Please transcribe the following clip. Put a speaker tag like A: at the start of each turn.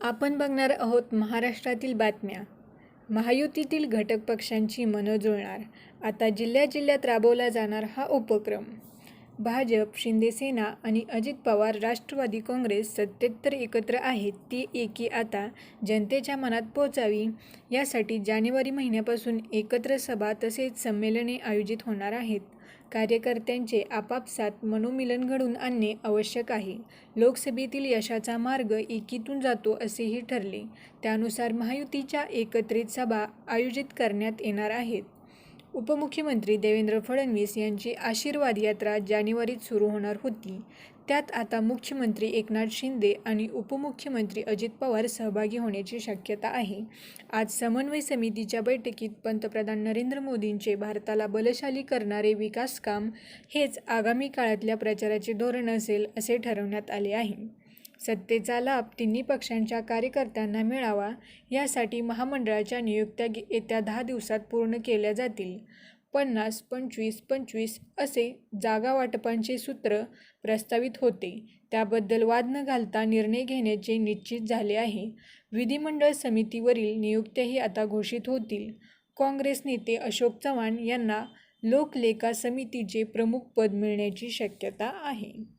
A: आपण बघणार आहोत महाराष्ट्रातील बातम्या. महायुतीतील घटक पक्षांची मनं जुळणार. आता जिल्ह्यात राबवला जाणार हा उपक्रम. भाजप, शिंदेसेना आणि अजित पवार राष्ट्रवादी काँग्रेस सत्तेत तर एकत्र आहेत, ती एकी आता जनतेच्या मनात पोचावी यासाठी जानेवारी महिन्यापासून एकत्र सभा तसेच संमेलने आयोजित होणार आहेत. कार्यकर्त्यांचे आपापसात मनोमिलन घडवून आणणे आवश्यक आहे. लोकसभेतील यशाचा मार्ग एकीतून जातो असेही ठरले. त्यानुसार महायुतीच्या एकत्रित सभा आयोजित करण्यात येणार आहेत. उपमुख्यमंत्री देवेंद्र फडणवीस यांची आशीर्वाद यात्रा जानेवारीत सुरू होणार होती. त्यात आता मुख्यमंत्री एकनाथ शिंदे आणि उपमुख्यमंत्री अजित पवार सहभागी होण्याची शक्यता आहे. आज समन्वय समितीच्या बैठकीत पंतप्रधान नरेंद्र मोदींचे भारताला बलशाली करणारे विकासकाम हेच आगामी काळातल्या प्रचाराचे धोरण असेल असे ठरवण्यात आले आहे. सत्तेचा लाभ तिन्ही पक्षांच्या कार्यकर्त्यांना मिळावा यासाठी महामंडळाच्या नियुक्त्या येत्या 10 दिवसात पूर्ण केल्या जातील. 50, 25, 25 असे जागा वाटपांचे सूत्र प्रस्तावित होते. त्याबद्दल वाद न घालता निर्णय घेण्याचे निश्चित झाले आहे. विधिमंडळ समितीवरील नियुक्त्याही आता घोषित होतील. काँग्रेस नेते अशोक चव्हाण यांना लोकलेखा समितीचे प्रमुख पद मिळण्याची शक्यता आहे.